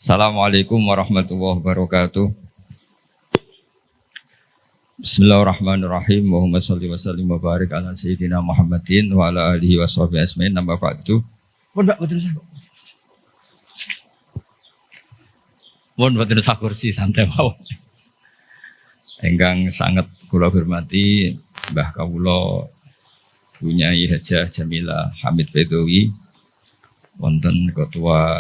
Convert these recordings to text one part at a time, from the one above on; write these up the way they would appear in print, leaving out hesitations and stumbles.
Assalamualaikum warahmatullahi wabarakatuh. Bismillahirrahmanirrahim. Allahumma sholli wa sallim wa barik ala sayyidina Muhammadin wa ala alihi wa sahbihi ajmain. Nambah ba'du. Mohon boten usah kursi santai mawon. Ingkang sangat kula hormati Mbah kawula Bunyai Hajah Jamilah Hamid Bedowi, wonten ketua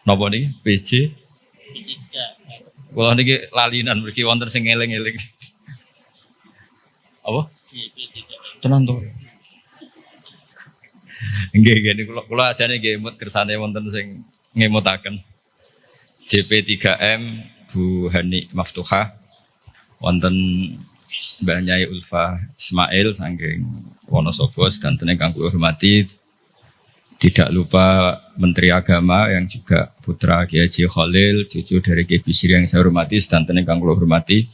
napa niki PJ. Kula niki lalinan mriki wonten sing eling-eling. Apa? Tenan to. Nggih niku kula ajane nggih emut kersane wonten sing ngemutaken. JP3M Bu Hani Maftuhah, wonten Mbah Nyai Ulfa Ismail saking Wonosobo dan kang kula hormati. Tidak lupa Menteri Agama yang juga putra Kiai Haji Khalil, cucu dari Kiai Bisri yang saya hormati dan kang kula hormati.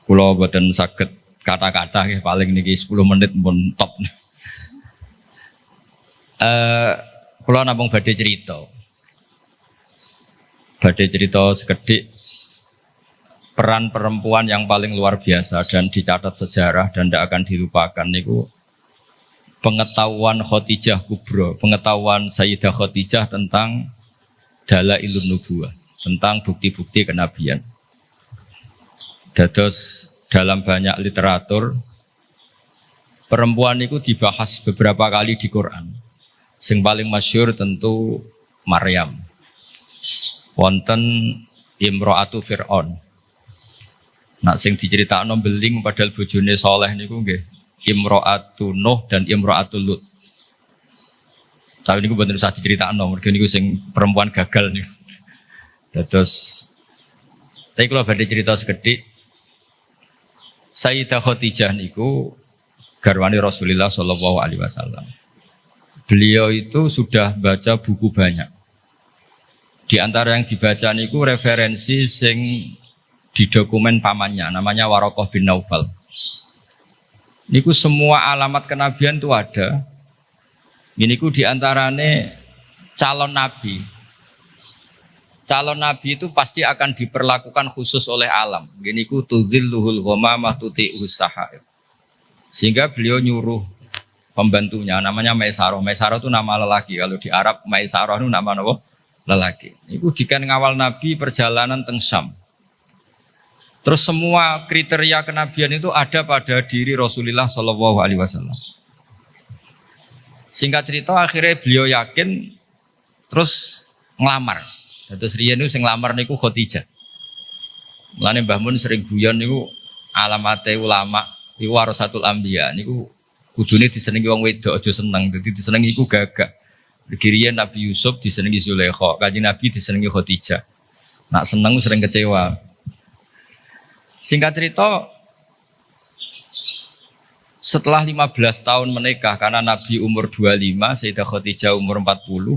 Kula boten saged kata-kata paling niki 10 menit pun top. Kula namung badhe cerita. Badhe cerita sekedhik peran perempuan yang paling luar biasa dan dicatat sejarah dan tidak akan dilupakan niku pengetahuan Khadijah Kubro, pengetahuan Sayyidah Khadijah tentang Dalailun Nubuwah, tentang bukti-bukti kenabian. Dados dalam banyak literatur perempuan itu dibahas beberapa kali di Quran. Sing paling masyhur tentu Maryam. Wonten Imro'atu Fir'aun. Nak sing diceritakno beling padahal bojone saleh niku nggih Imro'atu Nuh dan Imro'atu Lut. Tapi niku mboten usah diceritakno, mergo niku sing perempuan gagal niku. Dados tapi kalau badhe cerita sekedhik, Sayyidah Khadijah niku garwane Rasulullah sallallahu alaihi wasallam. Beliau itu sudah baca buku banyak. Di antara yang dibaca niku referensi sing di dokumen pamannya, namanya Waraqah bin Naufal. Niku semua alamat kenabian itu ada. Ini ku diantarane calon nabi. Calon nabi itu pasti akan diperlakukan khusus oleh alam. Ini ku tudzilluhul ghamamah tuti'us sahaib. Sehingga beliau nyuruh pembantunya, namanya Maisarah. Maisarah itu nama lelaki. Kalau di Arab Maisarah itu nama apa? Lelaki. Niku dikan ngawal nabi perjalanan teng Syam. Terus semua kriteria kenabian itu ada pada diri Rasulullah Shallallahu Alaihi Wasallam. Singkat cerita akhirnya beliau yakin, terus ngelamar. Terus riyen niku sing nglamar niku Khadijah. Mulane Mbah Mun sering guyon niku alamate ulama iku warasatul anbiya niku kudune disenengi wong wedok aja seneng. Dadi disenengi iku gagak. Riyen Nabi Yusuf disenengi Zulaikha, Kanjeng Nabi disenengi Khadijah. Nak seneng sering kecewa. Singkat cerita, setelah 15 tahun menikah, karena Nabi umur 25, Sayyidah Khadijah umur 40,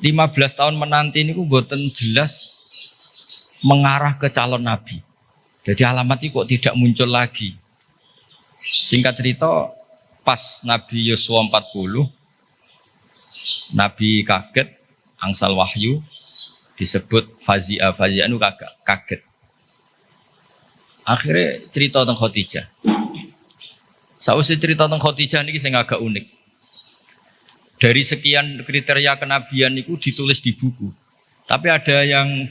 15 tahun menanti ini mboten jelas mengarah ke calon Nabi. Jadi alamat itu kok tidak muncul lagi. Singkat cerita, pas Nabi Yusuf 40, Nabi kaget, angsal wahyu, disebut Fazi'ah itu kaget. Akhirnya cerita tentang Khadijah. Sausé cerita tentang Khadijah ini sing agak unik. Dari sekian kriteria kenabian itu ditulis di buku. Tapi ada yang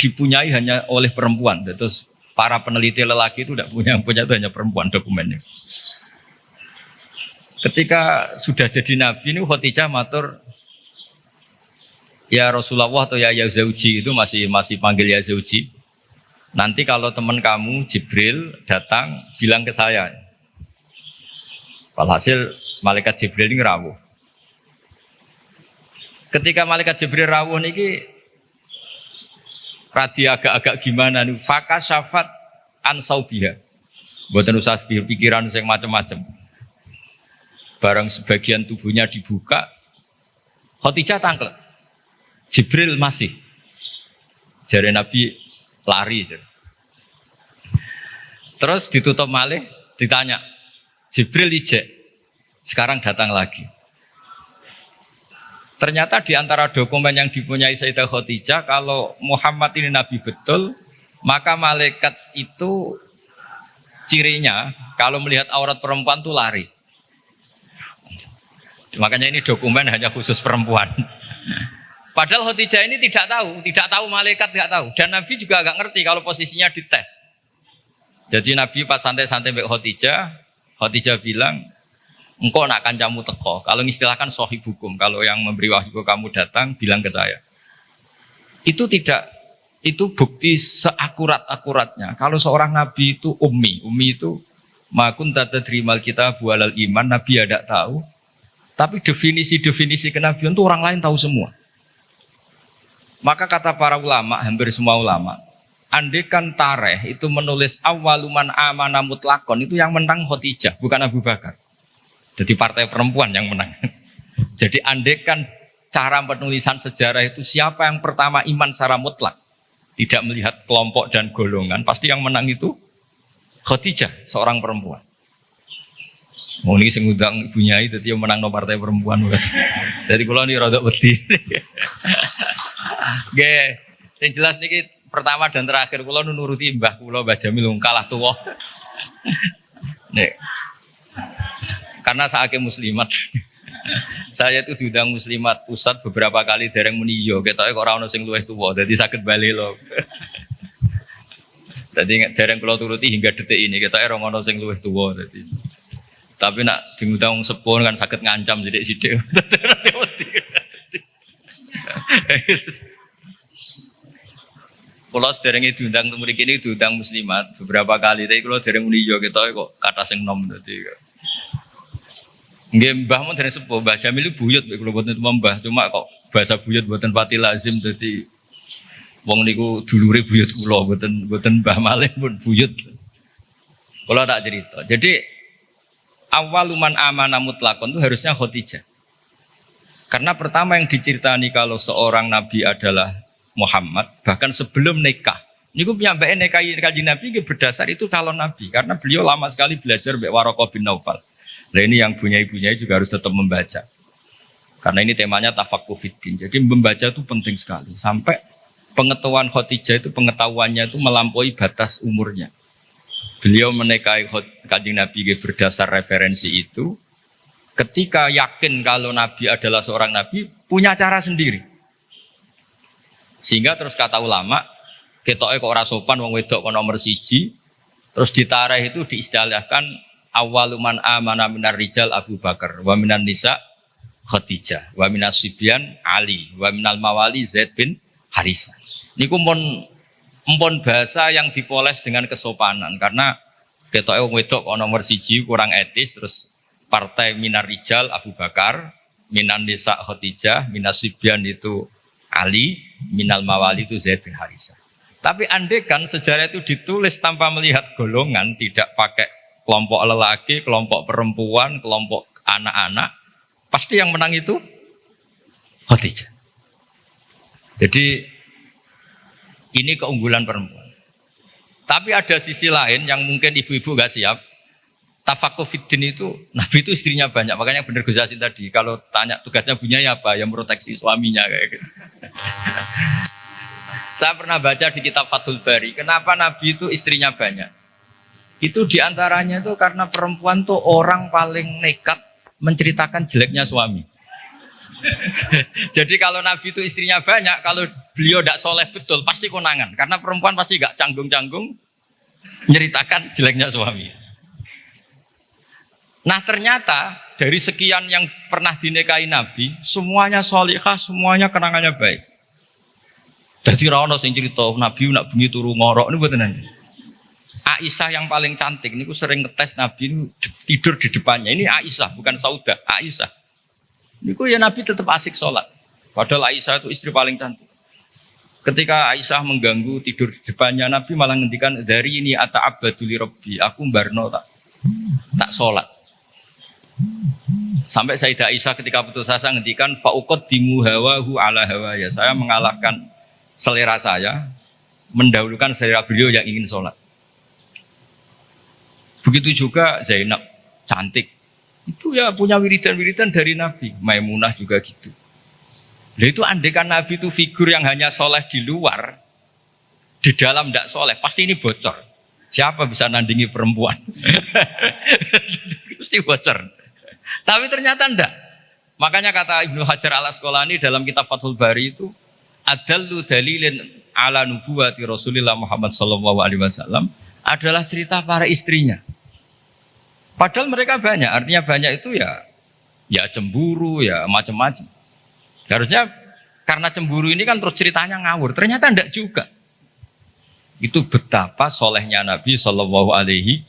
dipunyai hanya oleh perempuan. Terus para peneliti lelaki itu tidak punya itu hanya perempuan dokumennya. Ketika sudah jadi nabi ini Khadijah matur, ya Rasulullah atau ya Zauji, itu masih panggil ya Zauji. Nanti kalau teman kamu Jibril datang bilang ke saya. Walhasil malaikat Jibril ini rawuh. Ketika malaikat Jibril rawuh niki radi agak-agak gimana nih? Faka syafat ansaubiha. Mboten usah pikiran sing macam-macam. Barang sebagian tubuhnya dibuka, Khadijah tangkel. Jibril masih. Jare Nabi lari. Terus ditutup malih, ditanya, Jibril ijek, sekarang datang lagi. Ternyata di antara dokumen yang dipunyai Sayyidah Khadijah, kalau Muhammad ini nabi betul, maka malaikat itu cirinya kalau melihat aurat perempuan tuh lari. Makanya ini dokumen hanya khusus perempuan. Padahal Khadijah ini tidak tahu malaikat tidak tahu, dan Nabi juga agak ngerti kalau posisinya dites. Jadi Nabi pas santai-santai mbek Khadijah bilang, engkau nak kancamu teko. Kalau istilahkan sohib hukum, kalau yang memberi wahyu kamu datang, bilang ke saya. Itu bukti seakurat-akuratnya. Kalau seorang Nabi itu ummi itu makun tadrimal kita bualal iman, Nabi tidak tahu. Tapi definisi kenabian itu orang lain tahu semua. Maka kata para ulama, hampir semua ulama, andekan tareh itu menulis awaluman amana mutlakon, itu yang menang Khadijah, bukan Abu Bakar. Jadi partai perempuan yang menang. Jadi andekan cara penulisan sejarah itu siapa yang pertama iman secara mutlak, tidak melihat kelompok dan golongan, pasti yang menang itu Khadijah, seorang perempuan. Mau ini sing ngundang Ibu Nyai dadi yang menang no partai perempuan. Jadi kula ini rada wedi. Nggih, sing jelas niki pertama dan terakhir kula nuruti mbah kula Mbah Jamil kalah tuwa. Nek. Karena saking muslimat. Saya itu diundang muslimat pusat beberapa kali dereng muni yo, ketoke kok ora ono sing luwih tuwa, dadi saged bali lho. Dadi dereng kula turuti hingga detik ini, ketoke ora ono sing luwih tuwa dadi. Tapi nak diundang sepuh kan sakit ngancam sidik-sidik. Kalau sederenge diundang mriki ini diundang muslimat beberapa kali, tapi kalau dereng muni yo ketoke kok kata sing nom dadi. Nggih mbah mun dereng sepuh, Mbah Jamil buyut mek kula boten mbah, cuma kok bahasa buyut boten pati lazim dadi wong niku dulure buyut kula boten Mbah Malih pun buyut. Kula tak cerita. Jadi awaluman amana mutlakon itu harusnya Khadijah. Karena pertama yang diceritani kalau seorang nabi adalah Muhammad, bahkan sebelum nikah. Niku piyambake nikahi Kanjeng Nabi berdasar itu calon nabi, karena beliau lama sekali belajar mbek Waraqah bin Naufal. Nah ini yang bunyai-bunyai juga harus tetap membaca. Karena ini temanya tafaqquh fiddin. Jadi membaca itu penting sekali. Sampai pengetahuan Khadijah itu pengetahuannya itu melampaui batas umurnya. Beliau menikahi Kanjeng Nabi berdasar referensi itu. Ketika yakin kalau Nabi adalah seorang Nabi, punya cara sendiri. Sehingga terus kata ulama, ketoke kok ora sopan wong wedok kok nomor 1. Terus ditareh itu diistilahkan awaluman amana minar rijal Abu Bakar, wa minan nisa Khadijah, wa minas sibyan Ali, wa minal mawali Zaid bin Harisah. Niku empon bahasa yang dipoles dengan kesopanan, karena ketoke wong wedok kok nomor 1 kurang etis. Terus partai minar rijal Abu Bakar, minan nisa Khadijah, minas sibyan itu Ali, minal mawali itu Zaid bin Harisah. Tapi andekan sejarah itu ditulis tanpa melihat golongan, tidak pakai kelompok lelaki, kelompok perempuan, kelompok anak-anak, pasti yang menang itu Khadijah. Jadi ini keunggulan perempuan. Tapi ada sisi lain yang mungkin ibu-ibu gak siap. Tafaqquh fiddin itu, Nabi itu istrinya banyak. Makanya benar Gus Yasin tadi, kalau tanya tugasnya Bunyai apa, yang proteksi suaminya kayak gitu. Saya pernah baca di kitab Fathul Bari, kenapa Nabi itu istrinya banyak. Itu diantaranya itu karena perempuan tuh orang paling nekat menceritakan jeleknya suami. Jadi kalau Nabi itu istrinya banyak, kalau beliau tidak soleh betul, pasti konangan. Karena perempuan pasti gak canggung-canggung menceritakan jeleknya suami. Nah ternyata dari sekian yang pernah dinikahi Nabi, semuanya solihah, semuanya kenangannya baik. Jadi rano sing cerita Nabi nak bengi turu ngorok ini buat nanti. Aisyah yang paling cantik ini sering ngetes Nabi ini tidur di depannya. Ini Aisyah bukan Saudah, Aisyah. Ini ya Nabi tetap asik sholat. Padahal Aisyah itu istri paling cantik. Ketika Aisyah mengganggu tidur di depannya, Nabi malah ngendikan dari ini ata'abbadu li rabbi, aku mbarno tak sholat. Sampai Sayyidah Aisyah ketika putus asa ngendikan fa'uqaddimu hawahu ala hawaya. Saya mengalahkan selera saya, mendahulukan selera beliau yang ingin sholat. Begitu juga Zainab, cantik. Itu ya punya wiridan-wiridan dari Nabi. Maimunah juga gitu. Lah itu andekan Nabi itu figur yang hanya soleh di luar, di dalam tidak soleh, pasti ini bocor. Siapa bisa nandingi perempuan? Pasti bocor. Tapi ternyata enggak. Makanya kata Ibnu Hajar al-Asqalani dalam kitab Fathul Bari itu, adallu dalilin ala nubuwati Rasulillah Muhammad sallallahu alaihi wasallam adalah cerita para istrinya. Padahal mereka banyak, artinya banyak itu ya cemburu, ya macam-macam. Harusnya karena cemburu ini kan terus ceritanya ngawur. Ternyata enggak juga. Itu betapa solehnya Nabi sallallahu alaihi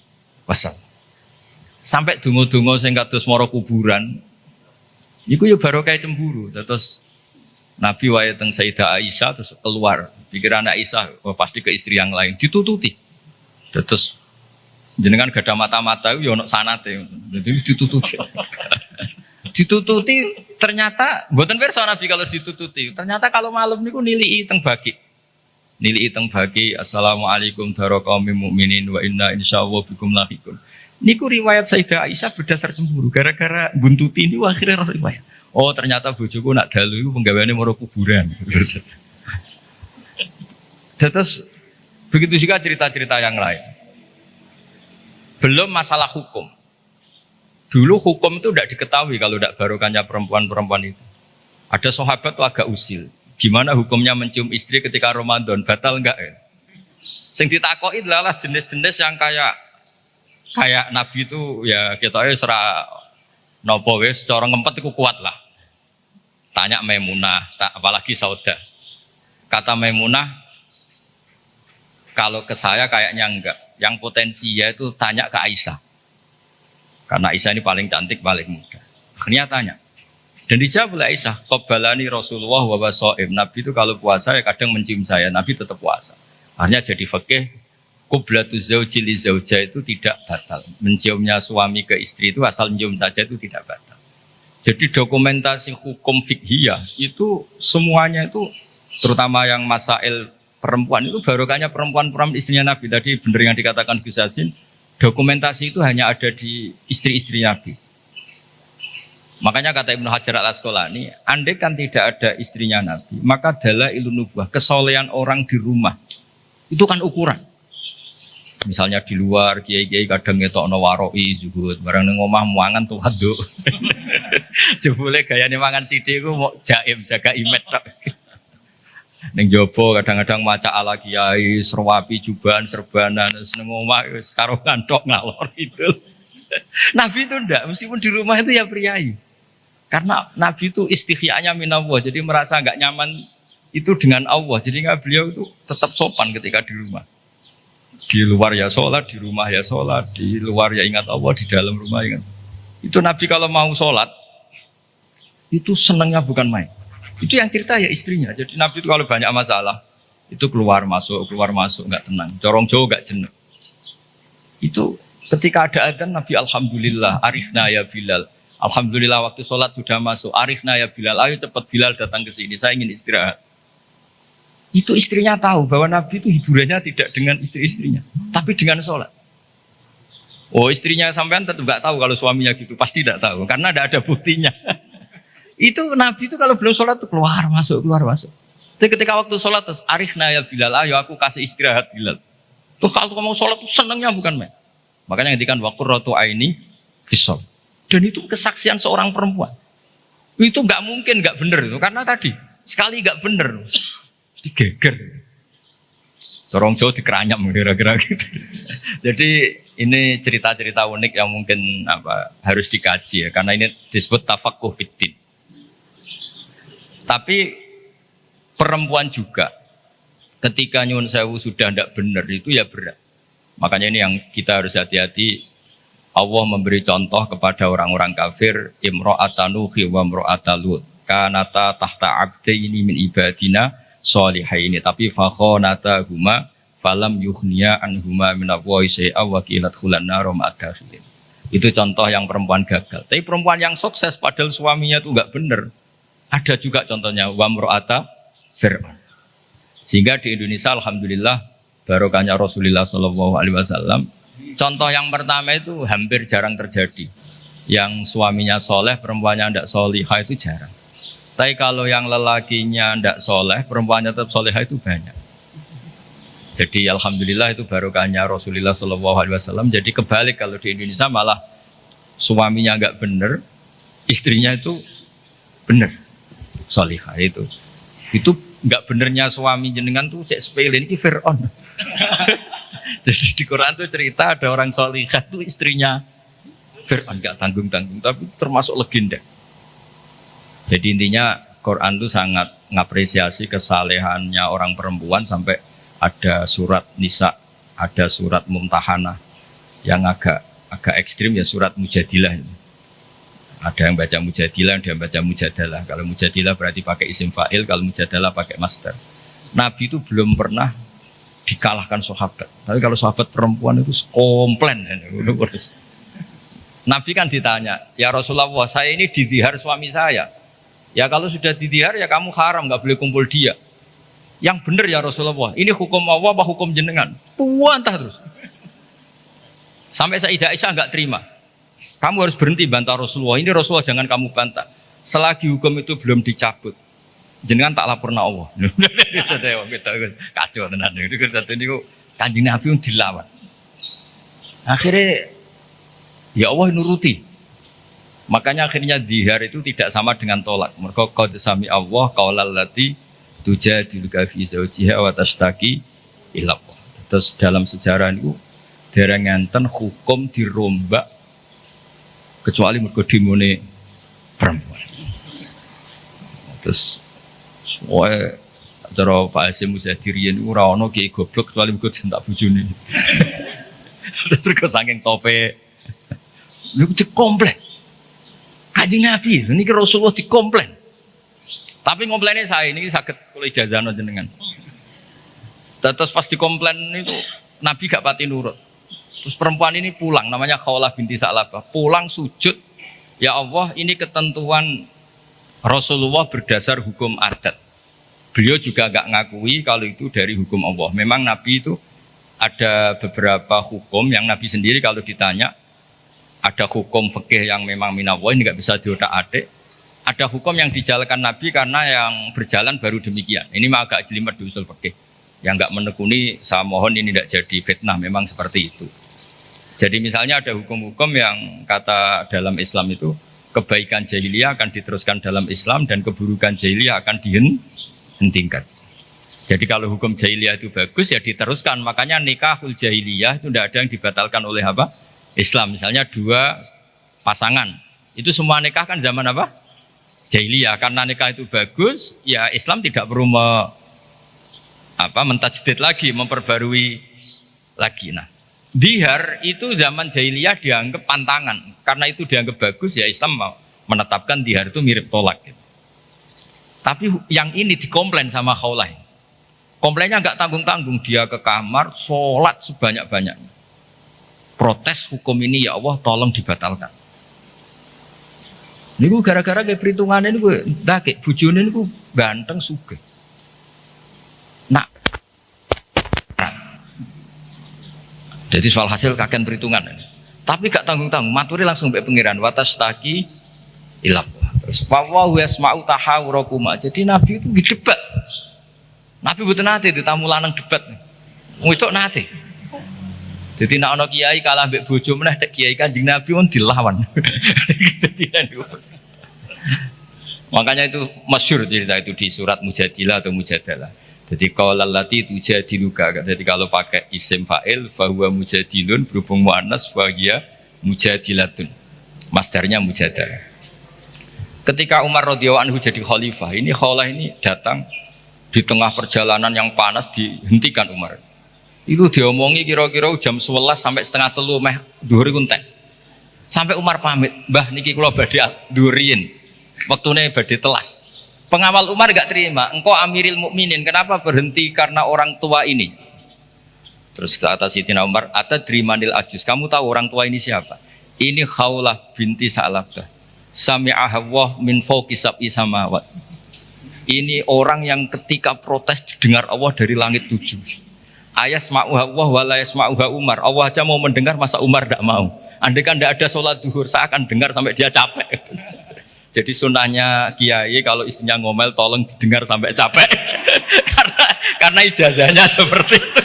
wasallam. Sampai dungo-dungo sing kados mara kuburan, iku ya baru kayak cemburu. Terus Nabi wae teng Sayyidah Aisyah terus keluar. Pikiran Aisyah pasti ke istri yang lain ditututi. Terus jenengan gak ada mata-mata ya ono sanate. Jadi ditututi. Ditututi ternyata mboten pirsa Nabi kalau ditututi. Ternyata kalau malam niku nilii teng baki. Nilii teng baki assalamualaikum daraqaumil mukminin wa inna insyaallah bikum lahiqun. Niku riwayat Sayyidah Aisyah berdasar cemburu gara-gara buntuti ini akhirnya riwayat. Oh ternyata bojoku nak dalu iku penggaweane moro kuburan. Terus begitu juga cerita-cerita yang lain. Belum masalah hukum. Dulu hukum itu tidak diketahui kalau tidak barokahnya perempuan-perempuan itu. Ada sahabat tuh agak usil. Gimana hukumnya mencium istri ketika Ramadan? Batal enggak ya? Sing ditakoki adalah jenis-jenis yang kayak Nabi itu ya kita serah nopo wis cara ngempet iku kuat lah. Tanya Maimunah, apalagi Saudah. Kata Maimunah, kalau ke saya kayaknya enggak. Yang potensi ya itu tanya ke Aisyah. Karena Aisyah ini paling cantik, paling muda. Akhirnya tanya. Dan dijawab oleh Aisyah, qabbalani Rasulullah wa basaim. Nabi itu kalau puasa ya kadang mencium saya, Nabi tetap puasa. Akhirnya jadi fikih, qublatu zauji li zaujah itu tidak batal. Menciumnya suami ke istri itu asal mencium saja itu tidak batal. Jadi dokumentasi hukum fikhiyah itu semuanya itu terutama yang masail perempuan itu barokahnya perempuan-perempuan istrinya Nabi. Tadi benar yang dikatakan Gus Yassin, dokumentasi itu hanya ada di istri-istri Nabi. Makanya kata Ibnu Hajar al-Asqalani, andai kan tidak ada istrinya Nabi, maka dalailun nubuwah, kesolehan orang di rumah itu kan ukuran. Misalnya di luar kiai-kiai kadang ngetokno waroi zuhud, barang ning omah muangan tuh waduk. Jebule gayane mangan sithik iku mau jaim jaga imet tok. Ning jopo kadang-kadang maca ala kiai, serwapi jubahan serbanan ning omah wis karo kantok ngalor itu. Nabi itu ndak, meskipun di rumah itu ya priayi. Karena Nabi itu istighya'nya minallah, jadi merasa enggak nyaman itu dengan Allah. Jadi beliau itu tetap sopan ketika di rumah. Di luar ya sholat, di rumah ya sholat, di luar ya ingat Allah, di dalam rumah ingat. Itu Nabi kalau mau sholat, itu senangnya bukan main. Itu yang cerita ya istrinya. Jadi Nabi itu kalau banyak masalah, itu keluar masuk, nggak tenang. Corong jauh nggak jenuh. Itu ketika ada adzan Nabi alhamdulillah, arifna ya Bilal. Alhamdulillah waktu sholat sudah masuk, arifna ya Bilal. Ayo cepat Bilal datang ke sini, saya ingin istirahat. Itu istrinya tahu bahwa Nabi itu hiburannya tidak dengan istri-istrinya, tapi dengan sholat. Oh istrinya sampean tetap nggak tahu kalau suaminya gitu, pasti tidak tahu karena tidak ada buktinya. Itu Nabi itu kalau belum sholat tuh keluar masuk. Tapi ketika waktu sholat terus arifna ya Bilal, ayo aku kasih istirahat Bilal. Tuh kalau kamu sholat tuh senangnya bukan main. Makanya ngedikan waqurratu aini fisol. Dan itu kesaksian seorang perempuan. Itu nggak mungkin nggak benar itu karena tadi sekali nggak benar. Digeger, dorong jauh dikeranyam kira-kira gitu. Jadi ini cerita-cerita unik yang mungkin harus dikaji ya, karena ini disebut tafaqquh fiddin. Tapi perempuan juga ketika nyuwun sewu sudah tidak benar itu ya berat. Makanya ini yang kita harus hati-hati. Allah memberi contoh kepada orang-orang kafir, imra'atan Nuhi wa imra'atan Lut kanata tahta abdaini min ibadina sholihaini, tapi fakhonata huma falam yukhniya anhuma minallahi syai'a wa qilat khulan nar ma'adakhilin. Itu contoh yang perempuan gagal. Tapi perempuan yang sukses padahal suaminya itu enggak benar. Ada juga contohnya wa imra'ata Fir'aun. Sehingga di Indonesia alhamdulillah barokahnya Rasulullah sallallahu alaihi wasallam, contoh yang pertama itu hampir jarang terjadi. Yang suaminya soleh, perempuannya tidak solihah itu jarang. Tapi kalau yang lelakinya tidak soleh, perempuannya tetap soleha itu banyak. Jadi alhamdulillah itu barokahnya Rasulullah SAW. Jadi kebalik kalau di Indonesia malah suaminya nggak bener, istrinya itu bener, solihah itu. Itu nggak benernya suami jenengan tuh cek sepele ini Fir'aun. Jadi di Quran tuh cerita ada orang solihah tuh istrinya Fir'aun, nggak tanggung-tanggung, tapi termasuk legenda. Jadi intinya Quran tuh sangat ngapresiasi kesalehannya orang perempuan sampai ada surat Nisa, ada surat Mumtahanah yang agak ekstrim ya surat Mujadilah. Ada yang baca Mujadilah, ada yang baca Mujadalah. Kalau Mujadilah berarti pakai isim fa'il, kalau Mujadalah pakai masdar. Nabi itu belum pernah dikalahkan sahabat. Tapi kalau sahabat perempuan itu komplain. Nabi kan ditanya, ya Rasulullah, saya ini didihar suami saya. Ya kalau sudah didihar ya kamu haram, nggak boleh kumpul dia. Yang benar ya Rasulullah, ini hukum Allah apa hukum jenengan? Puantah terus. Sampai Sayyidah Aisyah nggak terima. Kamu harus berhenti bantah Rasulullah. Ini Rasulullah jangan kamu bantah. Selagi hukum itu belum dicabut, jenengan tak laporna Allah. Kacau tenan. Itu Kanjeng Nabi yang dilawan. Akhirnya ya Allah nuruti. Makanya akhirnya dihar itu tidak sama dengan tolak. Mereka qad sami Allah qaulal lati tujadiluka fi zawjiha wa tashtaki ila Allah. Terus dalam sejarah itu dereng ngenten hukum dirombak kecuali mergo dimone perempuan. Terus wae cara Pak Hasyim Muzadirian itu ora ono kiai goblok kecuali mergo disentak bojone. Terus kok saking tope niku dikomplain. Kanjeng Nabi niki Rasulullah dikomplain. Tapi komplainnya saya ini sakit kalau ijazah jenengan. Terus pas dikomplain itu Nabi gak pati nurut. Terus perempuan ini pulang, namanya Khawlah binti Sa'labah. Pulang sujud, ya Allah ini ketentuan Rasulullah berdasar hukum adat. Beliau juga gak ngakui kalau itu dari hukum Allah. Memang Nabi itu ada beberapa hukum yang Nabi sendiri kalau ditanya, ada hukum fikih yang memang minallah ini gak bisa diotak-atik. Ada hukum yang dijalankan Nabi karena yang berjalan baru demikian. Ini mah agak jelimet di usul fikih. Yang enggak menekuni, saya mohon ini tidak jadi fitnah, memang seperti itu. Jadi misalnya ada hukum-hukum yang kata dalam Islam itu kebaikan jahiliyah akan diteruskan dalam Islam dan keburukan jahiliyah akan dihentikan. Jadi kalau hukum jahiliyah itu bagus ya diteruskan. Makanya nikahul jahiliyah itu tidak ada yang dibatalkan oleh apa? Islam. Misalnya dua pasangan. Itu semua nikah kan zaman apa? Jahiliyah. Karena nikah itu bagus, ya Islam tidak perlu mentajdid lagi, memperbarui lagi. Nah, dihar itu zaman jahiliyah dianggap pantangan. Karena itu dianggap bagus, ya Islam menetapkan dihar itu mirip tolak. Gitu. Tapi yang ini dikomplain sama Khawlah. Komplainnya nggak tanggung-tanggung, dia ke kamar, sholat sebanyak-banyaknya. Protes hukum ini, ya Allah tolong dibatalkan. Ini gue gara-gara kayak perhitungannya ini gue dakik bujone ini gue ganteng sugih. Nah, jadi soal hasil kakean perhitungan ini. Tapi gak tanggung-tanggung, maturi langsung mbek pengiran watashtaki ilap. Terus wallahu yasma'u tahawurakuma. Jadi Nabi itu didebat. Nabi mboten nate ditamu lanang debat. Wedok nate. Jadi nak ono kiai kalah mbek bojo meneh tek kiai Kanjeng Nabi pun dilawan. Makanya itu masyhur cerita itu di surat Mujadilah atau Mujadalah. Jadi qaulal lati tujadiluka. Jadi kalau pakai isim fa'il fa huwa mujadilun berhubung muannas fa hiya mujadilatun. Masdarnya mujadalah. Ketika Umar radhiyallahu anhu jadi khalifah, ini Khawlah ini datang di tengah perjalanan yang panas dihentikan Umar. Itu diomongi kira-kira jam 11 sampai setengah 3 meh dhuwur iku entek. Sampai Umar pamit, "Mbah niki kula badhe dhuwurin. Wektune badhe telas." Pengawal Umar gak terima, "Engkau Amiril Mukminin, kenapa berhenti karena orang tua ini?" Terus kata Sayyidina Umar, "Atadrimanil ajus, kamu tahu orang tua ini siapa? Ini Khawlah binti Sa'labah. Sami'aha Allah min fawqi sab'i samawat." Ini orang yang ketika protes didengar Allah dari langit 7. Ayasma'uha Allah wa la yasma'uha Umar. Allah aja mau mendengar, masa Umar tidak mau? Andai kan tidak ada sholat duhur, saya akan dengar sampai dia capek. Jadi sunnahnya kiai kalau istrinya ngomel tolong didengar sampai capek. karena ijazahnya seperti itu.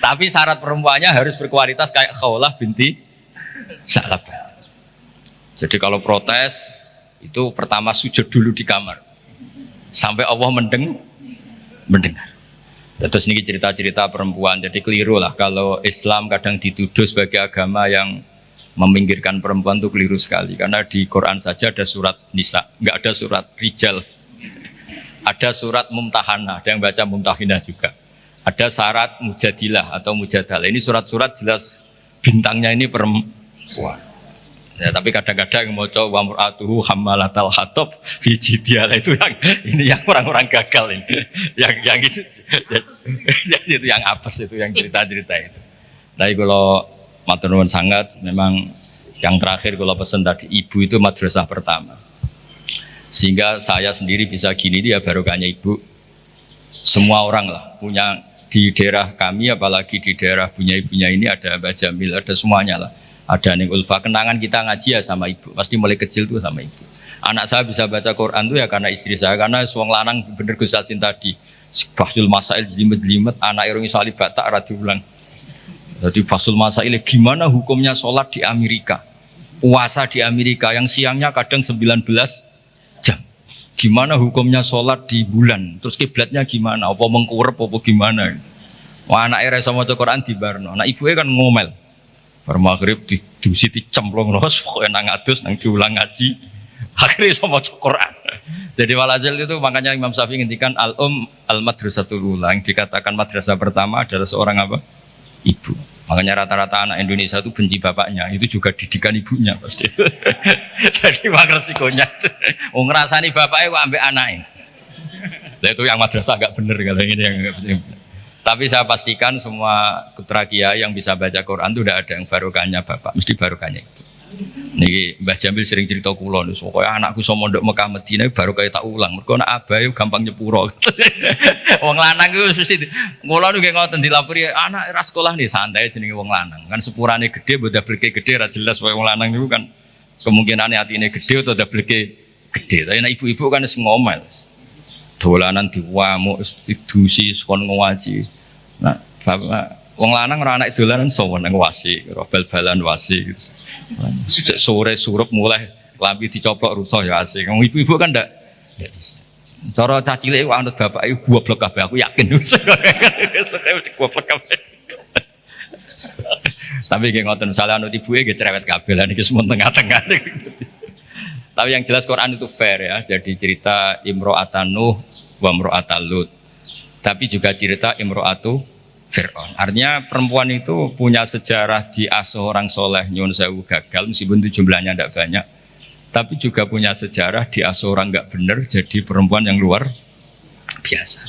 Tapi syarat perempuannya harus berkualitas kayak Khawlah binti Sa'labah. Jadi kalau protes itu pertama sujud dulu di kamar sampai Allah mendengar. Terus ini cerita-cerita perempuan. Jadi keliru lah kalau Islam kadang dituduh sebagai agama yang meminggirkan perempuan, itu keliru sekali. Karena di Quran saja ada surat Nisa, nggak ada surat Rijal. Ada surat Mumtahanah, ada yang baca Mumtahinah juga. Ada syarat Mujadilah atau Mujadalah. Ini surat-surat jelas bintangnya ini perempuan. Ya, tapi kadang-kadang mau coba wamratuhu hammalatal hatab fi jidiyalah, itu yang ini yang orang-orang gagal ini. yang itu itu yang apes, itu yang cerita-cerita itu. Tapi kalau matur nuwun sangat, memang yang terakhir kalau pesan tadi, ibu itu madrasah pertama. Sehingga saya sendiri bisa gini, dia barokahnya ibu. Semua orang lah punya di daerah kami, apalagi di daerah punya ibunya ini ada Mbak Jamil, ada semuanya lah. Ada Ning Ulfa, kenangan kita ngaji ya sama ibu. Pasti mulai kecil tuh sama ibu. Anak saya bisa baca Quran tuh ya karena istri saya, karena suang lanang bener Gus Yasin tadi. Fasul Masail jelimet-jelimet, anak irungi salib batak ra diulang. Jadi Fasul Masail gimana hukumnya sholat di Amerika, puasa di Amerika yang siangnya kadang 19 jam. Gimana hukumnya sholat di bulan, terus kiblatnya gimana, apa mengkurep apa gimana. Wah, anak era sama Quran di Barno, anak ibunya kan ngomel. Bar maghrib didusi dicemplung terus pokoke nang adus nang diulang ngaji. Akhirnya sama Quran. Jadi walhasil itu makanya Imam Syafi'i ngendikan al-madrasatul ula, yang dikatakan madrasah pertama adalah seorang apa? Ibu. Makanya rata-rata anak Indonesia itu benci bapaknya, itu juga didikan ibunya pasti. Jadi mak resikonya wong ngrasani bapake kok ambek anake. Lah itu yang madrasah agak bener kalau ini yang enggak bener. Tapi saya pastikan semua putra kiai yang bisa baca Quran itu tidak ada yang barokahnya bapak, mesti barokahnya itu. Niki Mbah Jamil sering cerita kula, pokoknya anakku iso mondok Mekah Madinah barokah tak ulang. Mergo anak abahe gampang nyepuro. Wong lanang iku mesti kula niku ngoten dilapori anak ra sekolah nih santai jenenge wong lanang. Kan sepurane gede mbok dableke gede ra jelas wae wong lanang niku kan kemungkinane atine gede atau dableke gede. Tapi nek ibu-ibu kan wis ngomel. Dolanan diwamuk didusi kon ngaji. Nah, bapak wong lanang ora anak dolanan sowan nang wasi, bal-balan wasi gitu. Sejak sore surup mulai lambi dicoplok rusuh ya asik. Wong ibu-ibu kan ndak bisa. Cara cah cilik kok anut bapak iku goblok kabeh, aku yakin. Goblok kabeh. Tapi nggih ngoten misalnya anut ibuke nggih cerewet kabeh lah niki semua tengah-tengah. Tapi yang jelas Quran itu fair ya. Jadi cerita Imro'atan Nuh wa Imro'atan Lut. Tapi juga cerita Imro'atu Fir'aun. Artinya perempuan itu punya sejarah diasuh orang soleh nyuwun sewu gagal meskipun itu jumlahnya tidak banyak. Tapi juga punya sejarah diasuh orang nggak benar jadi perempuan yang luar biasa.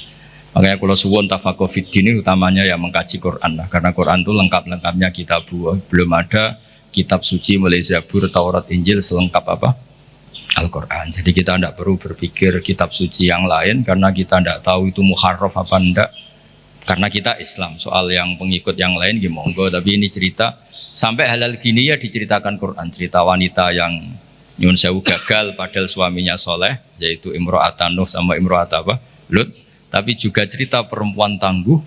Makanya kalau suwun tafaqquh fid din utamanya ya mengkaji Quran lah. Karena Quran itu lengkap-lengkapnya kitab buah. Belum ada kitab suci mulai Zabur, Taurat, Injil selengkap apa? Al-Quran. Jadi kita tidak perlu berpikir kitab suci yang lain karena kita tidak tahu itu muharraf apa enggak. Karena kita Islam, soal yang pengikut yang lain gimana monggo. Tapi ini cerita sampai halal gini ya diceritakan Quran. Cerita wanita yang nyun sewu gagal padahal suaminya soleh, yaitu Imro'atan Nuh sama Imro'atan apa? Lut. Tapi juga cerita perempuan tangguh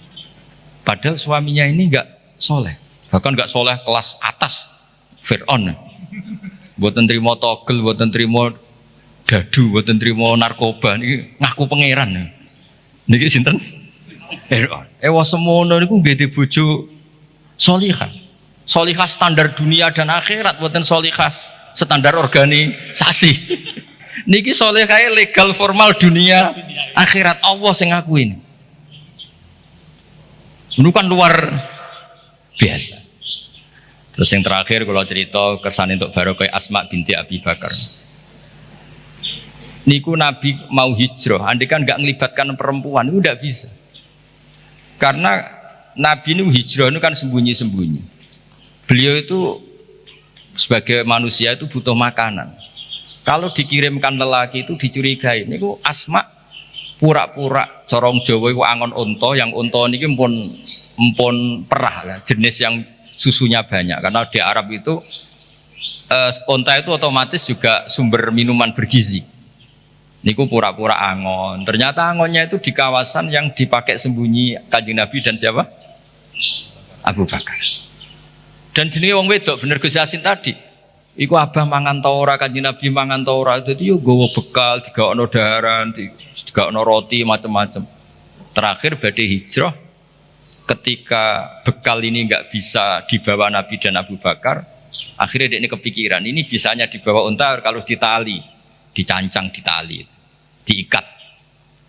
padahal suaminya ini enggak soleh. Bahkan enggak soleh kelas atas Fir'aun. Buatan terima togel, buatan terima dadu, buatan terima narkoba, ini ngaku pangeran. Niki sinten? Ewa semono niku nggih bojo solihah. Solihah standar dunia dan akhirat, buatan solihah standar organisasi. Niki solihah legal formal dunia akhirat, Allah sing ngakuin. Ini kan luar biasa. Terus yang terakhir kalau cerita kersane untuk barokah Asma binti Abi Bakar. Niku Nabi mau hijrah, andai kan nggak ngelibatkan perempuan itu tidak bisa. Karena Nabi ini hijrah itu kan sembunyi-sembunyi. Beliau itu sebagai manusia itu butuh makanan. Kalau dikirimkan lelaki itu dicurigai. Niku Asma pura-pura corong Jawa itu angon unta, yang unta niki mpun perah lah, jenis yang susunya banyak. Karena di Arab itu Onta itu otomatis juga sumber minuman bergizi. Niku pura-pura angon. Ternyata angonnya itu di kawasan yang dipakai sembunyi Kanjeng Nabi dan siapa? Abu Bakar. Dan jenis wong wedok bener Gus Yasin tadi. Iku abah mangan ta ora, Kanjeng Nabi mangan ta ora. Dadi yo nggawa bekal, digawono daharan, digawono roti macam-macam. Terakhir badhe hijrah ketika bekal ini enggak bisa dibawa Nabi dan Abu Bakar, akhirnya dia ini kepikiran, ini bisanya dibawa unta kalau ditali, dicancang di tali, diikat.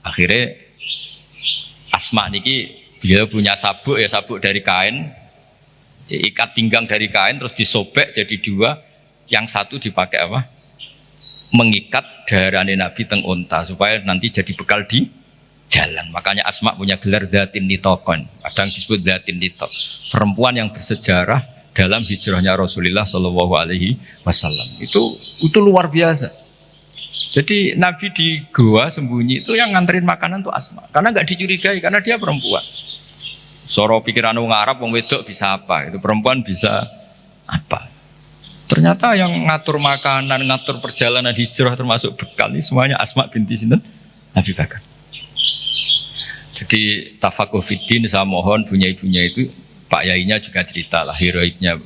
Akhirnya Asma niki beliau punya sabuk ya, sabuk dari kain, ikat pinggang dari kain terus disobek jadi dua, yang satu dipakai apa? Mengikat daharane Nabi teng unta supaya nanti jadi bekal di jalan. Makanya Asma punya gelar Dzatin Nitaqon, kadang disebut Dzatin Nitaq, perempuan yang bersejarah dalam hijrahnya Rasulullah Shallallahu Alaihi Wasallam. Itu luar biasa. Jadi Nabi di goa sembunyi itu yang nganterin makanan tuh Asma, karena nggak dicurigai karena dia perempuan. Soro pikiran wong Arab, wong wedok bisa apa? Itu perempuan bisa apa? Ternyata yang ngatur makanan, ngatur perjalanan hijrah termasuk bekal ini semuanya Asma binti sinten? Abi Bakar. Jadi tafakuh fiddin, saya mohon punya-ibunya itu Pak Yainya juga cerita lah heroiknya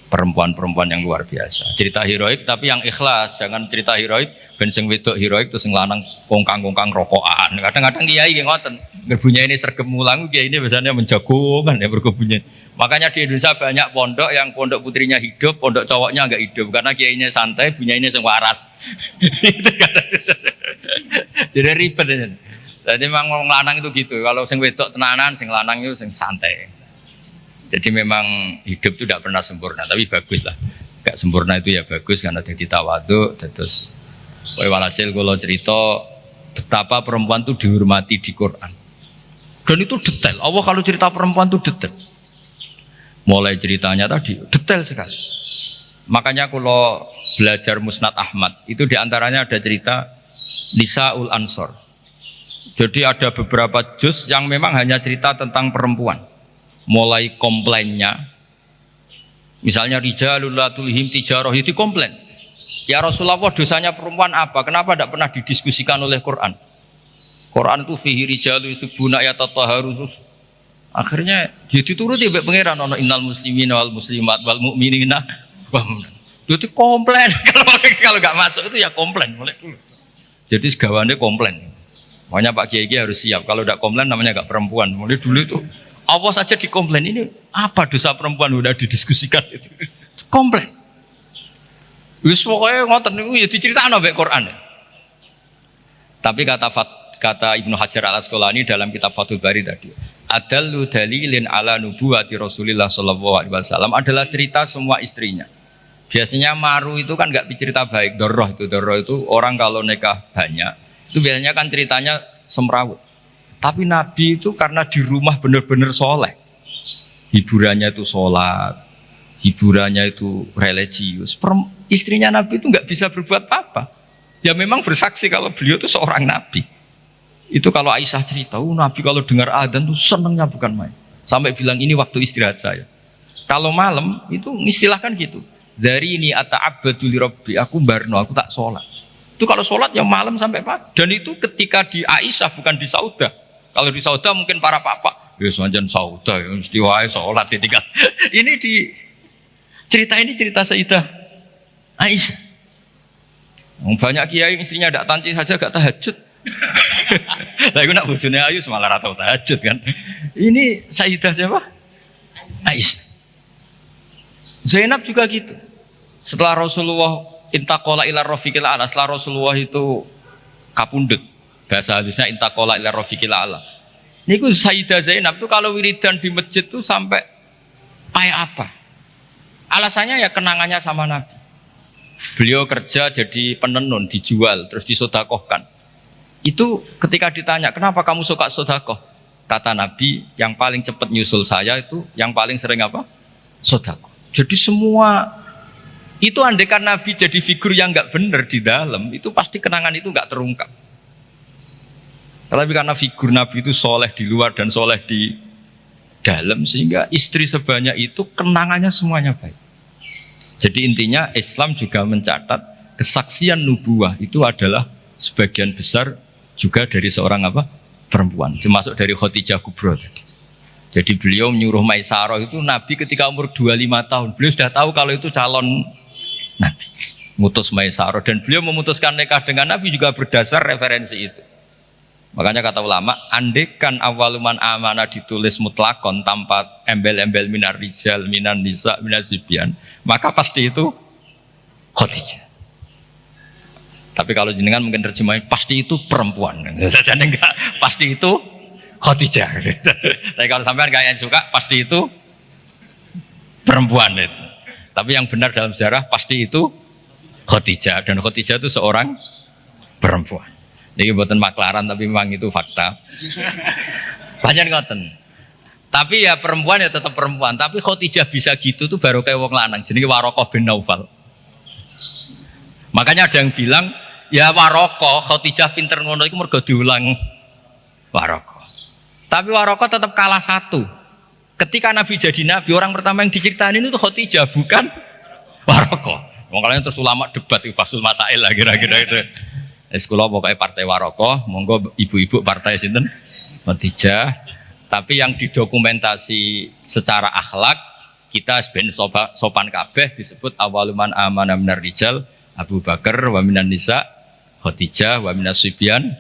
perempuan-perempuan yang luar biasa. Cerita heroik tapi yang ikhlas, jangan cerita heroik ben sing wedok heroik terus sing lanang kongkang-kongkang rokokan. Kadang-kadang kiai nggih ngoten, ngerbunya ini sergap mulang, kiai ini biasanya menjagokan ya berkebunnya. Makanya di Indonesia banyak pondok yang pondok putrinya hidup, pondok cowoknya enggak hidup karena kiainya santai, bunyinya sing waras. Jadi ribet ya. Jadi memang wong lanang itu gitu. Kalau sing wedok tenanan, sing lanang itu sing santai. Jadi memang hidup itu tidak pernah sempurna, tapi bagus lah. Gak sempurna itu ya bagus karena jadi tawadhu. Terus, walhasil kalau cerita betapa perempuan itu dihormati di Quran. Dan itu detail. Allah kalau cerita perempuan itu detail. Mulai ceritanya tadi detail sekali. Makanya kalau belajar Musnad Ahmad itu diantaranya ada cerita Nisaul Ansor. Jadi ada beberapa juz yang memang hanya cerita tentang perempuan. Mulai komplainnya, misalnya rijalul la tulhim tijarah, itu komplain. Ya Rasulullah, dosanya perempuan apa? Kenapa tidak pernah didiskusikan oleh Quran? Quran itu fihi rijalu yuhibbuna yatatahharus. Akhirnya dia dituruti mbek pangeran, ono innal muslimina wal muslimat wal mu'minina. Itu komplain. Kalau nggak masuk itu ya komplain mulai dulu. Jadi segawane komplain. Makanya Pak Kiai harus siap. Kalau tidak komplain namanya nggak perempuan. Mulai dulu itu Allah saja dikomplain, ini apa dosa perempuan udah didiskusikan itu. Komplain. Wis pokoke ngoten niku ya dicritakno mbek Quran. Tapi kata Ibnu Hajar Al-Asqalani dalam kitab Fathul Bari tadi, adallu dalilin ala nubuwati Rasulillah sallallahu alaihi wasallam adalah cerita semua istrinya. Biasanya maru itu kan enggak cerita baik, doroh itu orang kalau nikah banyak, itu biasanya kan ceritanya semrawut. Tapi Nabi itu karena di rumah benar-benar soleh, hiburannya itu sholat, hiburannya itu religius. Istrinya Nabi itu nggak bisa berbuat apa-apa. Ya memang bersaksi kalau beliau itu seorang Nabi. Itu kalau Aisyah cerita, Nabi kalau dengar adzan tuh senengnya bukan main. Sampai bilang ini waktu istirahat saya. Kalau malam itu istilahkan gitu. Dari ini ata'abbadu li rabbi, aku barno, aku tak sholat. Itu kalau sholat ya malam sampai pagi. Dan itu ketika di Aisyah bukan di Saudah. Kalau di Saudah mungkin para papa, ya semanjan Saudah, ya mesti wae sholat ditinggal. Ini di cerita Sayyidah Aisyah. Banyak kiai istrinya tidak tanci saja gak tahajud. Lah iku nak bojone ayu malah ra tau tahajud kan. Ini Sayyidah siapa? Aisyah. Zainab juga gitu. Setelah Rasulullah intaqala ila rafiqil a'la, setelah Rasulullah itu kapundhut. Bahasa hadisnya intaqala ila rafiqil a'la. Niku Sayyidah Zainab tuh kalau wiridan di masjid tuh sampai kayak apa? Alasannya ya kenangannya sama Nabi. Beliau kerja jadi penenun, dijual, terus disodakohkan. Itu ketika ditanya, kenapa kamu suka sodakoh? Kata Nabi, yang paling cepat nyusul saya itu, yang paling sering apa? Sodakoh. Jadi semua, itu andaikan Nabi jadi figur yang nggak benar di dalam, itu pasti kenangan itu nggak terungkap. Tapi karena figur Nabi itu soleh di luar dan soleh di dalam, sehingga istri sebanyak itu kenangannya semuanya baik. Jadi intinya Islam juga mencatat kesaksian nubuwah itu adalah sebagian besar juga dari seorang apa? Perempuan, termasuk dari Khadijah Kubra. Jadi beliau menyuruh Maisarah itu Nabi ketika umur 25 tahun. Beliau sudah tahu kalau itu calon Nabi. Mutus Maisarah, dan beliau memutuskan nikah dengan Nabi juga berdasar referensi itu. Makanya kata ulama, andekan awaluman amanah ditulis mutlakon tanpa embel-embel minar rijal, minan nisa, minar sibyan, maka pasti itu Khadijah. Tapi kalau jenengan mungkin terjemahnya pasti itu perempuan. Saja enggak, pasti itu Khadijah. Tapi kalau sampean kayak yang suka, pasti itu perempuan. Tapi yang benar dalam sejarah pasti itu Khadijah, dan Khadijah itu seorang perempuan. Ini buatan maklaran, tapi memang itu fakta. Banyak ngoten. Tapi ya perempuan ya tetap perempuan. Tapi Khadijah bisa gitu tuh baru kayak wong lanang. Jadi Warokoh bin Naufal. Makanya ada yang bilang ya Warokoh, Khadijah pinter ngono itu mergo diulang Warokoh. Tapi Warokoh tetap kalah satu. Ketika Nabi jadi Nabi, orang pertama yang diceritain itu Khadijah, bukan Warokoh. Wong kalian terus ulama debat itu Fasul Masail lah kira-kira itu. Sekolah pokoknya partai Warokoh, monggo ibu-ibu partai sinten Khadijah. Tapi yang didokumentasi secara akhlak kita sebenarnya sopan kabeh disebut awaluman amanah minar rijal Abu Bakar wa minan nisa Khadijah wa minas sibyan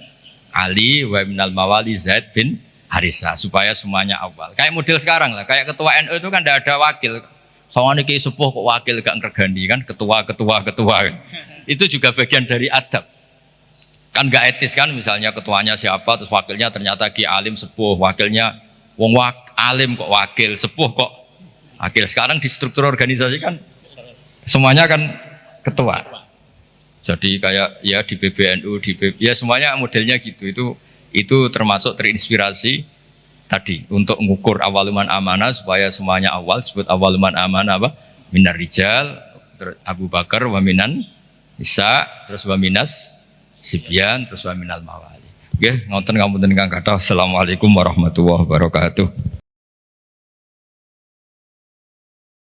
Ali wa minal mawali Zaid bin Harisa, supaya semuanya awal. Kayak model sekarang lah, kayak ketua NU itu kan tidak ada wakil. Soalnya kayak sepuh kok wakil gak ngergani kan, ketua. Itu juga bagian dari adab. Kan gak etis kan, misalnya ketuanya siapa terus wakilnya ternyata ki alim sepuh, wakilnya wong alim kok wakil, sepuh kok wakil. Sekarang di struktur organisasi kan semuanya kan ketua. Jadi kayak ya di PBNU, di ya semuanya modelnya gitu. Itu termasuk terinspirasi tadi untuk mengukur awaluman amanah supaya semuanya awal, disebut awaluman amanah apa? Minar rijal, Abu Bakar wa minan nisa, terus wa minas sibyan, terus wa minal mawali. Nggih, ngoten ngapunten ingkang kathah. Assalamualaikum warahmatullahi wabarakatuh.